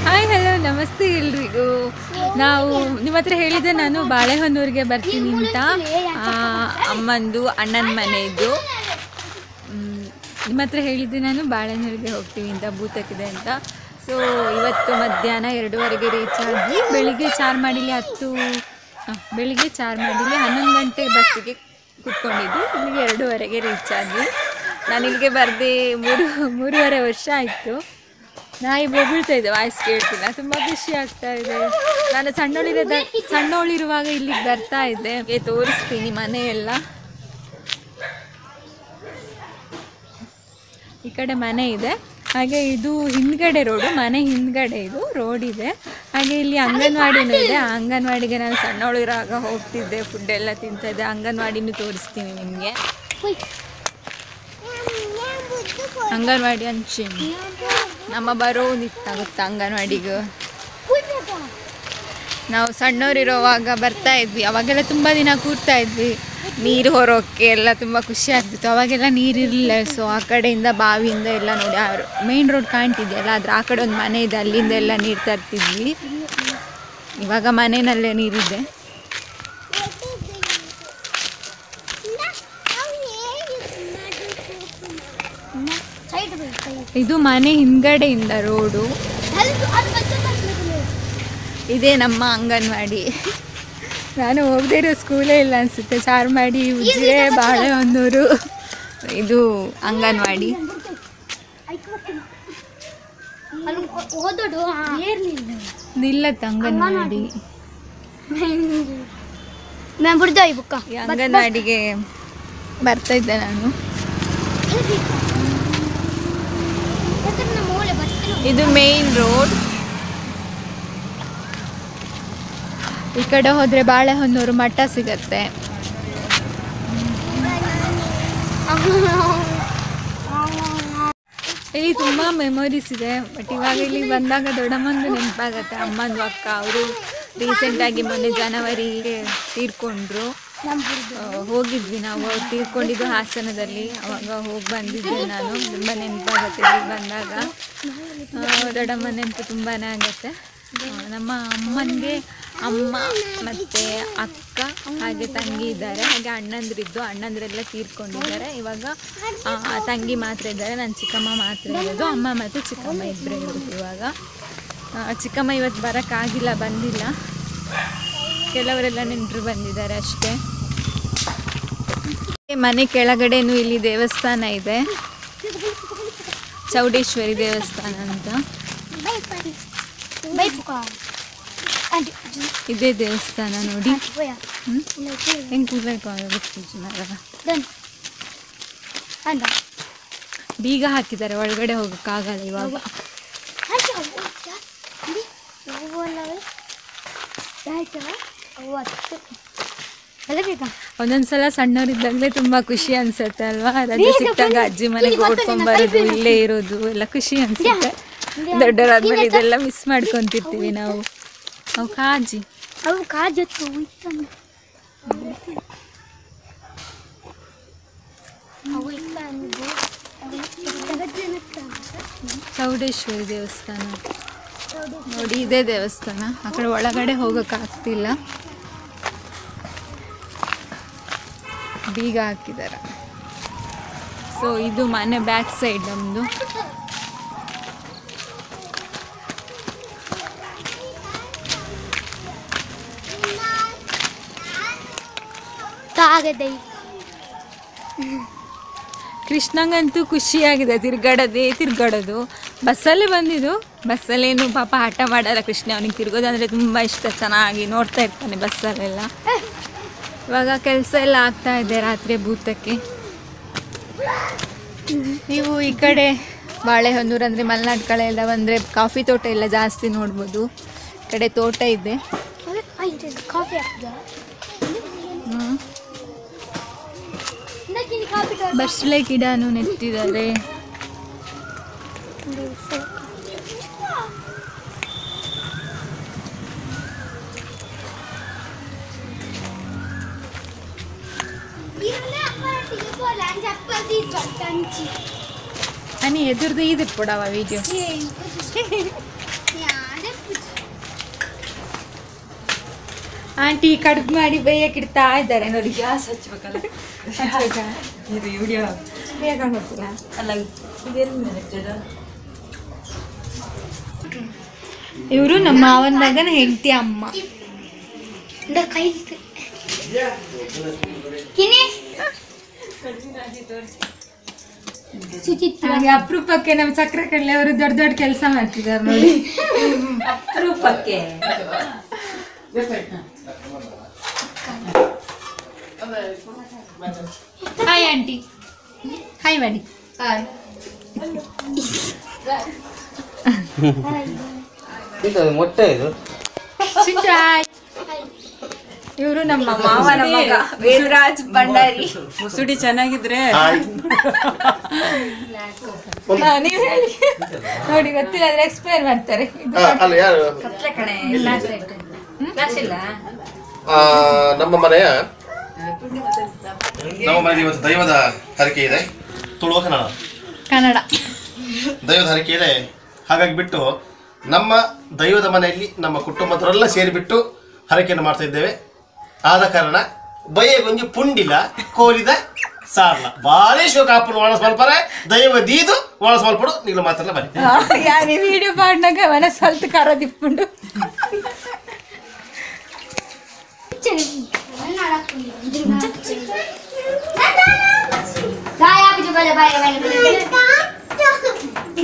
Hi hello ನಮಸ್ತೆ ಎಲ್ರಿಗೂ. ನಾವು ನಿಮ್ಮ ಹತ್ರ ಹೇಳಿದ್ದೆ ನಾನು ಬಾಳೆಹೊನ್ನೂರಿಗೆ ಬರ್ತೀನಿ ಅಂತ. ಅಮ್ಮಂದು ಅಣ್ಣನ ಮನೆಯದು. ನಿಮ್ಮ ಹತ್ರ ಹೇಳಿದ್ದೆ ನಾನು ಬಾಳೆಹೊನ್ನೂರಿಗೆ ಹೋಗ್ತೀವಿ ಅಂತ, ಭೂತಕ್ಕಿದೆ ಅಂತ. ಸೊ ಇವತ್ತು ಮಧ್ಯಾಹ್ನ 2:30ಗೆ ರೀಚ್ ಆಗಿ ಬೆಳಿಗ್ಗೆ ಚಾರ್ಮಾಡಿಲಿ 11 ಗಂಟೆ ಬಸ್ಸಿಗೆ ಕೂತ್ಕೊಂಡಿದ್ದು ಇಲ್ಲಿಗೆ 2:30ಗೆ ರೀಚ್ ಆದ್ವಿ. ನಾನು ಇಲ್ಲಿಗೆ ಬರದೆ 3.5 ವರ್ಷ ಆಯಿತು. ನಾಯಿ ಬೊಗಳ್ತಾ ಇದ್ದೆ, ವಾಯ್ಸ್ ಕೇಳ್ತಿಲ್ಲ. ತುಂಬ ಖುಷಿ ಆಗ್ತಾ ಇದೆ. ನಾನು ಸಣ್ಣವಳಿರುವಾಗ ಇಲ್ಲಿಗೆ ಬರ್ತಾ ಇದ್ದೆ. ತೋರಿಸ್ತೀನಿ ಮನೆಯೆಲ್ಲ. ಈ ಕಡೆ ಮನೆ ಇದೆ, ಹಾಗೆ ಇದು ಹಿಂದ್ಗಡೆ ರೋಡು, ಮನೆ ಹಿಂದ್ಗಡೆ ಇದು ರೋಡ್ ಇದೆ. ಹಾಗೆ ಇಲ್ಲಿ ಅಂಗನವಾಡಿನೂ ಇದೆ. ಆ ಅಂಗನವಾಡಿಗೆ ನಾನು ಸಣ್ಣವಳಿರುವಾಗ ಹೋಗ್ತಿದ್ದೆ, ಫುಡ್ ಎಲ್ಲ ತಿಂತಾಯಿದ್ದೆ. ಅಂಗನವಾಡಿನೂ ತೋರಿಸ್ತೀನಿ ನಿಮಗೆ. ಅಂಗನವಾಡಿ ಅಂಚೆ ನಮ್ಮ ಬರೋದಿತ್ತಾಗುತ್ತೆ ಅಂಗನವಾಡಿಗೆ. ನಾವು ಸಣ್ಣವರಿರೋವಾಗ ಬರ್ತಾ ಇದ್ವಿ. ಅವಾಗೆಲ್ಲ ತುಂಬ ದಿನ ಕೂರ್ತಾ ಇದ್ವಿ. ನೀರು ಹೊರೋಕ್ಕೆ ಎಲ್ಲ ತುಂಬ ಖುಷಿ ಆಗ್ತಿತ್ತು. ಅವಾಗೆಲ್ಲ ನೀರಿರಲಿಲ್ಲ. ಸೊ ಆ ಕಡೆಯಿಂದ ಬಾವಿಯಿಂದ ಎಲ್ಲ ನೋಡಿ ಮೇನ್ ರೋಡ್ ಕಾಣ್ತಿದೆಯಲ್ಲ, ಅದ್ರ ಆ ಕಡೆ ಒಂದು ಮನೆ ಇದೆ, ಅಲ್ಲಿಂದ ಎಲ್ಲ ನೀರು ತರ್ತಿದ್ವಿ. ಇವಾಗ ಮನೆಯಲ್ಲೇ ನೀರಿದೆ. ಇದು ಮನೆ ಹಿಂದ್ಗಡೆಯಿಂದ ರೋಡು. ಇದೇ ನಮ್ಮ ಅಂಗನವಾಡಿ. ನಾನು ಹೋಗದೇ ಇರೋ ಸ್ಕೂಲೇ ಇಲ್ಲ ಅನಿಸುತ್ತೆ. ಚಾರ್ಮಾಡಿ, ಉಜಿರೆ, ಬಾಳೆಹೊನ್ನೂರು ಇದು ಅಂಗನವಾಡಿ. ನಿಲ್ಲತ್ತ ಅಂಗನವಾಡಿ. ಅಂಗನವಾಡಿಗೆ ಬರ್ತಾ ಇದ್ದೆ ನಾನು. ಇದು ಮೇನ್ ರೋಡ್. ಈ ಕಡೆ ಹೋದರೆ ಬಾಳೆಹೊನ್ನೂರು ಮಠ ಸಿಗತ್ತೆ. ಇಲ್ಲಿ ತುಂಬ ಮೆಮೊರೀಸ್ ಇದೆ. ಬಟ್ ಇವಾಗ ಇಲ್ಲಿ ಬಂದಾಗ ದೊಡ್ಡಮ್ಮಂದು ನೆನಪಾಗತ್ತೆ. ಅಮ್ಮಂದು ಅಕ್ಕ ಅವರು ರೀಸೆಂಟಾಗಿ ಮೊನ್ನೆ ಜನವರಿಗೆ ತೀರ್ಕೊಂಡ್ರು. ಹೋಗಿದ್ವಿ ನಾವು. ಅವ್ರು ತೀರ್ಕೊಂಡಿದ್ದು ಹಾಸನದಲ್ಲಿ. ಅವಾಗ ಹೋಗಿ ಬಂದಿದ್ದೆ ನಾನು. ತುಂಬ ನೆನಪಾಗತ್ತೆ ಇಲ್ಲಿ ಬಂದಾಗ. ದೊಡ್ಡಮ್ಮ ನೆನಪು ತುಂಬಾ ಆಗುತ್ತೆ. ನಮ್ಮ ಅಮ್ಮನಿಗೆ ಅಮ್ಮ ಮತ್ತು ಅಕ್ಕ ಹಾಗೆ ತಂಗಿ ಇದ್ದಾರೆ. ಹಾಗೆ ಅಣ್ಣಂದ್ರೆಲ್ಲ ತೀರ್ಕೊಂಡಿದ್ದಾರೆ. ಇವಾಗ ತಂಗಿ ಮಾತ್ರ ಇದ್ದಾರೆ, ನನ್ನ ಚಿಕ್ಕಮ್ಮ ಮಾತ್ರ ಇರೋದು. ಅಮ್ಮ ಮತ್ತು ಚಿಕ್ಕಮ್ಮ ಇಬ್ಬರೇ ಇರೋದು ಇವಾಗ. ಚಿಕ್ಕಮ್ಮ ಇವತ್ತು ಬರೋಕ್ಕಾಗಿಲ್ಲ, ಬಂದಿಲ್ಲ. ಕೆಲವರೆಲ್ಲ ನೆಂಟರು ಬಂದಿದ್ದಾರೆ ಅಷ್ಟೇ. ಮನೆ ಕೆಳಗಡೆನೂ ಇಲ್ಲಿ ದೇವಸ್ಥಾನ ಇದೆ, ಚೌಡೇಶ್ವರಿ ದೇವಸ್ಥಾನ ಅಂತ. ಇದೇ ದೇವಸ್ಥಾನ ನೋಡಿ. ಹೆಂಗೆ ಬೀಗ ಹಾಕಿದ್ದಾರೆ, ಒಳಗಡೆ ಹೋಗೋಕ್ಕಾಗಲ್ಲ ಇವಾಗ. ಒಂದೊಂದ್ಸಲ ಸಣ್ಣವರಿದ್ದಾಗಲೇ ತುಂಬ ಖುಷಿ ಅನ್ಸುತ್ತೆ ಅಲ್ವಾ? ರಜೆ ಸಿಕ್ತಾಗ ಅಜ್ಜಿ ಮನೆಗೆ ಓಡ್ಕೊಂಬರೋದು, ಇಲ್ಲೇ ಇರೋದು ಎಲ್ಲ ಖುಷಿ ಅನ್ಸುತ್ತೆ. ದೊಡ್ಡವರಾದ್ಮೇಲೆ ಇದೆಲ್ಲ ಮಿಸ್ ಮಾಡ್ಕೊತಿರ್ತೀವಿ ನಾವು. ಅವು ಕಾಜಿ ಚೌಡೇಶ್ವರಿ ದೇವಸ್ಥಾನ ನೋಡಿ. ಇದೇ ದೇವಸ್ಥಾನ. ಆ ಕಡೆ ಒಳಗಡೆ ಹೋಗೋಕ್ಕಾಗ್ತಿಲ್ಲ, ಬೀಗ ಹಾಕಿದ್ದಾರೆ. ಸೊ ಇದು ಮನೆ ಬ್ಯಾಕ್ ಸೈಡ್ ನಮ್ಮದು. ಕೃಷ್ಣಂಗಂತೂ ಖುಷಿಯಾಗಿದೆ, ತಿರ್ಗಾಡೋದು. ಬಸ್ಸಲ್ಲೇ ಬಂದಿದ್ದು. ಬಸ್ಸಲ್ಲೇನು ಪಾಪ ಹಠ ಮಾಡಲ್ಲ ಕೃಷ್ಣ. ಅವನಿಗೆ ತಿರ್ಗೋದು ಅಂದರೆ ತುಂಬ ಇಷ್ಟ. ಚೆನ್ನಾಗಿ ನೋಡ್ತಾ ಇರ್ತಾನೆ ಬಸ್ಸಲ್ಲೆಲ್ಲ. ಇವಾಗ ಕೆಲಸ ಎಲ್ಲ ಆಗ್ತಾ ಇದೆ ರಾತ್ರಿ ಭೂತಕ್ಕೆ. ನೀವು ಈ ಕಡೆ ಬಾಳೆಹೊನ್ನೂರು ಅಂದರೆ ಮಲೆನಾಡು ಕಡೆ ಎಲ್ಲ ಬಂದರೆ ಕಾಫಿ ತೋಟ ಎಲ್ಲ ಜಾಸ್ತಿ ನೋಡ್ಬೋದು. ಈ ಕಡೆ ತೋಟ ಇದೆ. ಬಸಳೆ ಗಿಡನೂ ನೆಟ್ಟಿದ್ದಾರೆ. అని ఎదురుది ఇది పొడవా వీడియో ಆಂಟಿ ಕಡುಬು ಮಾಡಿ ಬೇಯಕ್ಕಿಡ್ತಾ ಇದ್ದಾರೆ ನೋಡಿ. ಗ್ಯಾಸ್ ಹಚ್ಬೇಕಲ್ಲ, ಇದು ವಿಡಿಯೋ ಬೇಗ ಗೊತ್ತಿಲ್ಲ ಅಲ್ಲ. ಇವರು ನಮ್ಮ ಮಾವನ ಮಗನ ಹೆಂಡತಿ ಅಮ್ಮ. ಹಾಗೆ ಅಪರೂಪಕ್ಕೆ ನಮ್ಮ ಸಕ್ಕರೆ ಕಡಲೆ ಅವರು ದೊಡ್ಡ ದೊಡ್ಡ ಕೆಲಸ ಮಾಡ್ತಿದ್ದಾರೆ ನೋಡಿ. ಅಪರೂಪಕ್ಕೆ ಹಾಯ್ ಆಂಟಿ, ಹಾಯ್ ಮಾಡಿ. ಹಾಯ್. ಮೊಟ್ಟೆ ಇದು ಇವರು ನಮ್ಮ ಮಾವನ ಮಗ ವೇದರಾಜ್ ಭಂಡಾರಿ. ಮುಸುಡಿ ಚೆನ್ನಾಗಿದ್ರೆ ನೀವು ಹೇಳಿ ನೋಡಿ, ಗೊತ್ತಿಲ್ಲ ಆದ್ರೆ ಎಕ್ಸ್ಪ್ಲೇನ್ ಮಾಡ್ತಾರೆ. ನಮ್ಮ ಮನೆಯ ಇವತ್ತು ದೈವದ ಹರಕೆ ಇದೆ. ತುಳುವ ಕನ್ನಡ ದೈವದ ಹರಕೆ ಇದೆ. ಹಾಗಾಗಿ ಬಿಟ್ಟು ನಮ್ಮ ದೈವದ ಮನೆಯಲ್ಲಿ ನಮ್ಮ ಕುಟುಂಬದವರೆಲ್ಲ ಸೇರಿಬಿಟ್ಟು ಹರಕೆಯನ್ನು ಮಾಡ್ತಾ ಇದ್ದೇವೆ. ಆದ ಕಾರಣ ಬಯ್ಯಗೊಂಜಿ ಪುಂಡಿಲ ಕೋರಿದ ಸಾರ್ಲ ಬಾರಿ ಶೋಕಾಪುರ ಒಣ ಸ್ವಲ್ಪರ ದೈವ ದೀದು ಒಣ ಸ್ವಲ್ಪಡು ನೀನು ಮಾತ್ರ ಬನ್ನಿ. ಯಾರು ವಿಡಿಯೋ ಪಾಡ್ನಾಗ ಮನ ಸ್ವಲ್ಪ ಖಾರ ದಿಪ್ಪುಂಡು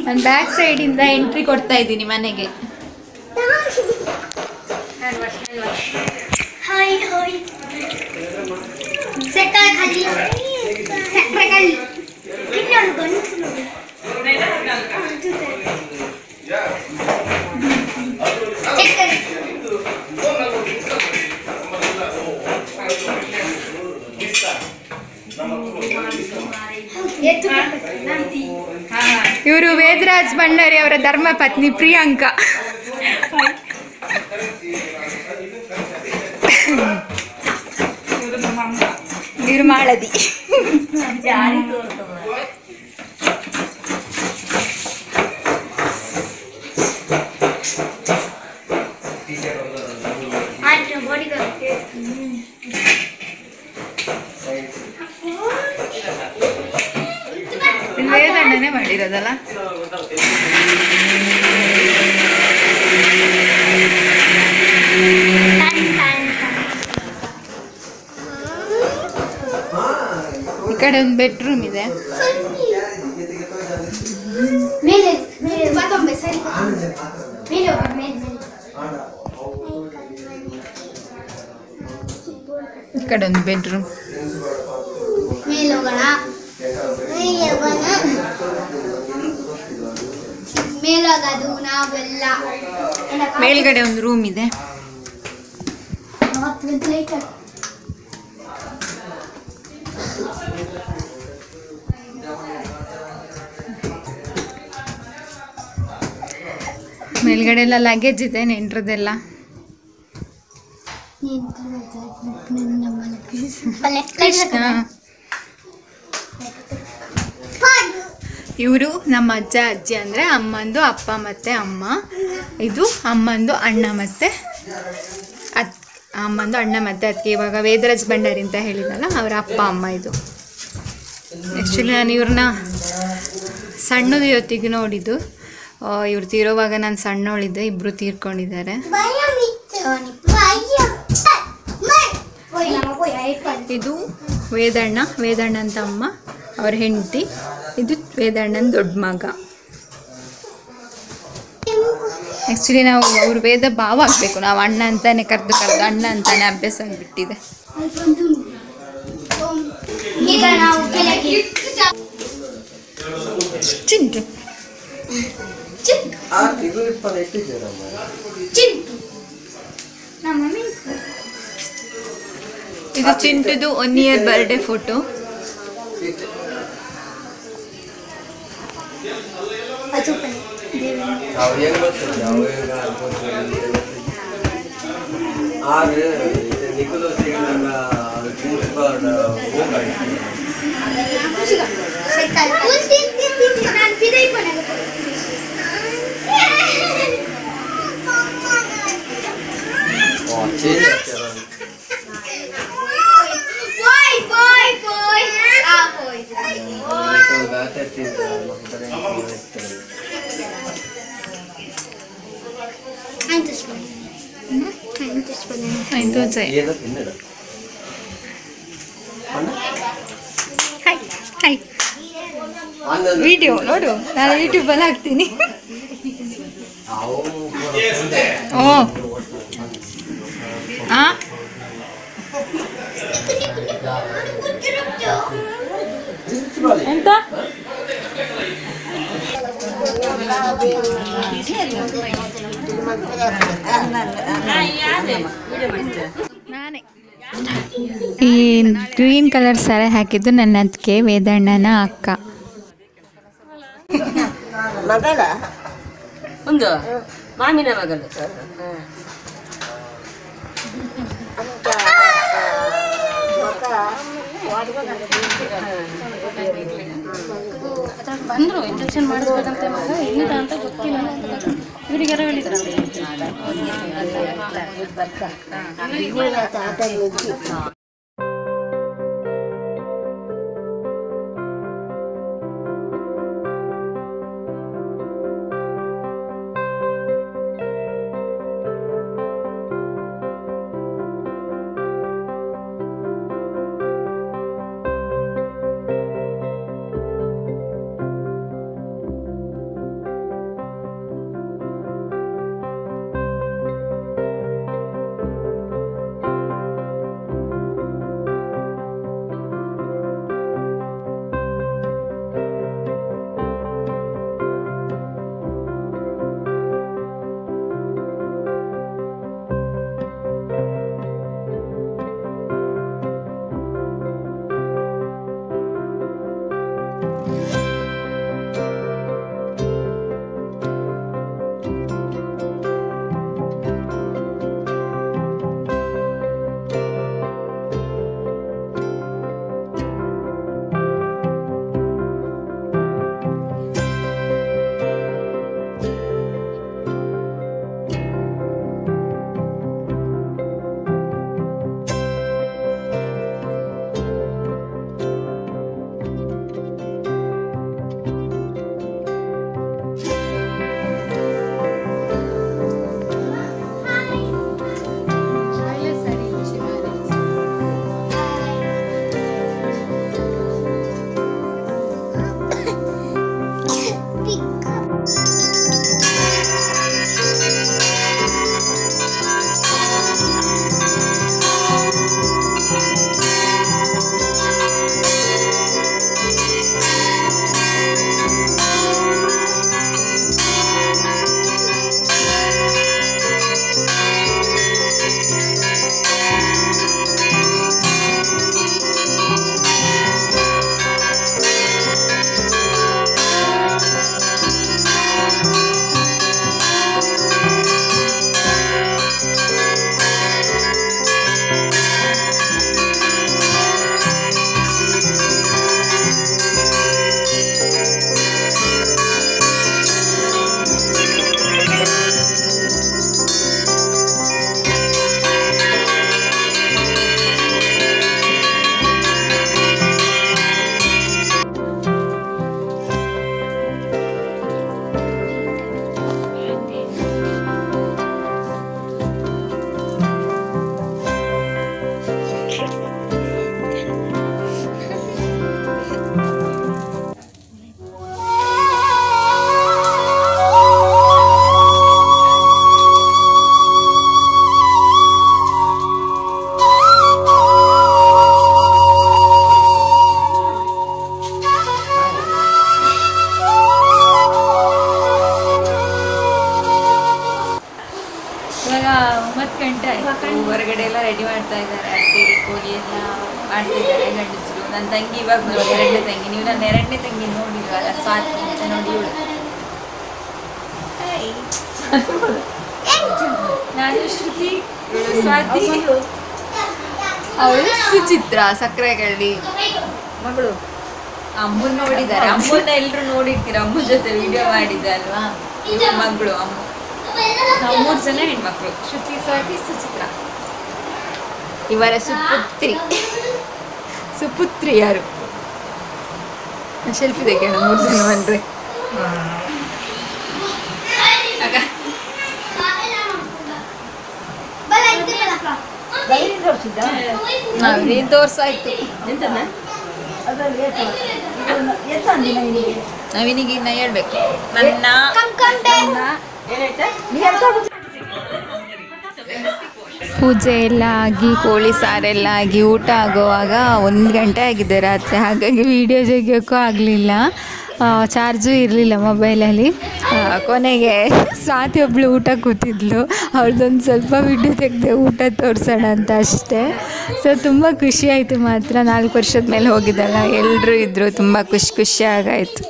ನಾನು ಬ್ಯಾಕ್ ಸೈಡ್ ಇಂದ ಎಂಟ್ರಿ ಕೊಡ್ತಾ ಇದ್ದೀನಿ ಮನೆಗೆ. ಇವರು ವೇದರಾಜ್ ಭಂಡಾರಿ ಅವರ ಧರ್ಮ ಪತ್ನಿ ಪ್ರಿಯಾಂಕಾ. ಇವರು ಮಾಳದಿ. ವೇದಣ್ಣನೇ ಮಾಡಿರೋದಲ್ಲ. ಈ ಕಡೆ ಒಂದು ಬೆಡ್ರೂಮ್ ಇದೆ. ಈ ಕಡೆ ಒಂದು ಬೆಡ್ರೂಮ್. ಮೇಲ್ಗಡೆ ಒಂದು ರೂಮ್ ಇದೆ. ಮೇಲ್ಗಡೆ ಎಲ್ಲ ಲಗೇಜ್ ಇದೆ ನೆಂಟ್ರದೆಲ್ಲ. ಇವರು ನಮ್ಮ ಅಜ್ಜ ಅಜ್ಜಿ ಅಂದರೆ ಅಮ್ಮಂದು ಅಪ್ಪ ಮತ್ತು ಅಮ್ಮ. ಇದು ಅಮ್ಮಂದು ಅಣ್ಣ ಮತ್ತು ಅಮ್ಮಂದು ಅಣ್ಣ ಮತ್ತು ಅದಕ್ಕೆ ಇವಾಗ ವೇದರಾಜ್ ಭಂಡಾರಿ ಅಂತ ಹೇಳಿದಲ್ಲ ಅವರ ಅಪ್ಪ ಅಮ್ಮ. ಇದು ಆ್ಯಕ್ಚುಲಿ ನಾನು ಇವ್ರನ್ನ ಸಣ್ಣದು ಇವತ್ತಿಗೆ ನೋಡಿದ್ದು. ಇವ್ರು ತೀರೋವಾಗ ನಾನು ಸಣ್ಣವಳಿದ್ದೆ, ಇಬ್ಬರು ತೀರ್ಕೊಂಡಿದ್ದಾರೆ. ಇದು ವೇದಣ್ಣ ಅಂತ ಅಮ್ಮ, ಅವ್ರ ಹೆಂಡತಿ. ಇದು ವೇದಣ್ಣನ ದೊಡ್ಡ ಮಗ. ಆ್ಯಕ್ಚುಲಿ ನಾವು ಅವ್ರ ವೇದ ಭಾವ ಆಗಬೇಕು, ನಾವು ಅಣ್ಣ ಅಂತಾನೆ ಕರೆದು ಅಣ್ಣ ಅಂತಾನೆ ಅಭ್ಯಾಸ ಆಗಿಬಿಟ್ಟಿದೆ. ಚಿಂಟು ಇದು ಚಿಂಟುದು 1 year ಬರ್ಡೇ ಫೋಟೋ. ವಿಡಿಯೋ ನೋಡು, ನಾನು ಯೂಟ್ಯೂಬಲ್ಲಿ ಹಾಕ್ತೀನಿ. ಎಂತ ನಾನೇ ಈ ಗ್ರೀನ್ ಕಲರ್ ಸರ ಹಾಕಿದ್ದು ನನ್ನ ಅದಕ್ಕೆ ವೇದಣ್ಣನ ಅಕ್ಕ. ಮಗಳ ಒಂದು ಮಾಮಿನ ಮಗಳು ಬಂದ್ರು ಇಂಜೆಕ್ಷನ್ ಮಾಡಿಸ್ಬೇಕಂತ ಮಗ ಏನಿದೆ ಅಂತ ಗೊತ್ತಿಲ್ಲ. ಇವರಿಗಾರ ಹೇಳಿದ್ರ ಹೊರಗಡೆ ಎಲ್ಲ ರೆಡಿ ಮಾಡ್ತಾ ಇದ್ದಾರೆ. ಅಡ್ಗೆಗೆ ಕೋಳಿ ಎಲ್ಲ ಮಾಡ್ತಿದ್ದಾರೆ ಗಂಡಸರು. ನನ್ನ ತಂಗಿ ಇವಾಗ ನೋಡಿ, ಎರಡನೇ ತಂಗಿ. ನೀವು ನನ್ನ ಎರಡನೇ ತಂಗಿ ನೋಡಿಲ್ವಲ್ಲ, ಸ್ವಾತಿ ಅಂತ ನೋಡಿ. ಇವಳು ನಾನು ಶ್ರುತಿ, ಇವಳು ಸ್ವಾತಿ, ಅವಳು ಸುಚಿತ್ರ, ಸಕ್ಕರೆಗಳ್ಳಿ ಮಗಳು. ಅಮ್ಮನ ನೋಡಿದ್ದಾರೆ, ಅಮ್ಮನ ಎಲ್ಲರೂ ನೋಡಿರ್ತೀರ, ಅಮ್ಮನ ಜೊತೆ ವಿಡಿಯೋ ಮಾಡಿದ್ದಲ್ವಾ. ಮಗಳು ಅಮ್ಮ, ನಾವು 3 ಜನ ಹೆಣ್ಮಕ್ಳು, ಶ್ರುತಿ, ಸ್ವಾತಿ, ಸುಚಿತ್ರ. ಇವರ ಸುಪುತ್ರಿ ಯಾರು ಸೆಲ್ಫಿ ತೆಗೋಣ 3 ಜನ ಬನ್ರಿ. ನಾವೇ ತೋರ್ಸಾಯ್ತು. ನವೀನಿಗೆ ಇನ್ನ ಹೇಳ್ಬೇಕು. ನನ್ನ ಪೂಜೆ ಎಲ್ಲ ಆಗಿ ಕೋಳಿ ಸಾರೆಲ್ಲ ಆಗಿ ಊಟ ಆಗುವಾಗ 1 ಗಂಟೆ ಆಗಿದೆ ರಾತ್ರಿ. ಹಾಗಾಗಿ ವಿಡಿಯೋ ತೆಗಿಯೋಕ್ಕೂ ಆಗಲಿಲ್ಲ, ಚಾರ್ಜು ಇರಲಿಲ್ಲ ಮೊಬೈಲಲ್ಲಿ. ಕೊನೆಗೆ ಸ್ವಾತಿ ಒಬ್ಳು ಊಟ ಕೂತಿದ್ಲು, ಅವ್ರದ್ದೊಂದು ಸ್ವಲ್ಪ ವಿಡಿಯೋ ತೆಗೆದೆ ಊಟ ತೋರಿಸೋಣ ಅಂತ ಅಷ್ಟೇ. ಸೊ ತುಂಬ ಖುಷಿ ಆಯಿತು ಮಾತ್ರ. 4 ವರ್ಷದ ಮೇಲೆ ಹೋಗಿದ್ದಲ್ಲ, ಎಲ್ಲರೂ ಇದ್ದರು, ತುಂಬ ಖುಷಿ ಆಗಾಯಿತು.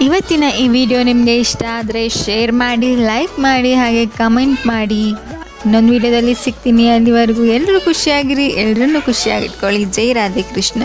ಇವತ್ತಿನ ಈ ವಿಡಿಯೋ ನಿಮಗೆ ಇಷ್ಟ ಆದರೆ ಶೇರ್ ಮಾಡಿ, ಲೈಕ್ ಮಾಡಿ, ಹಾಗೆ ಕಮೆಂಟ್ ಮಾಡಿ. ಇನ್ನೊಂದು ವಿಡಿಯೋದಲ್ಲಿ ಸಿಗ್ತೀನಿ. ಅಲ್ಲಿವರೆಗೂ ಎಲ್ಲರೂ ಖುಷಿಯಾಗಿರಿ, ಎಲ್ಲರನ್ನೂ ಖುಷಿಯಾಗಿಟ್ಕೊಳ್ಳಿ. ಜೈ ರಾಧೆ ಕೃಷ್ಣ.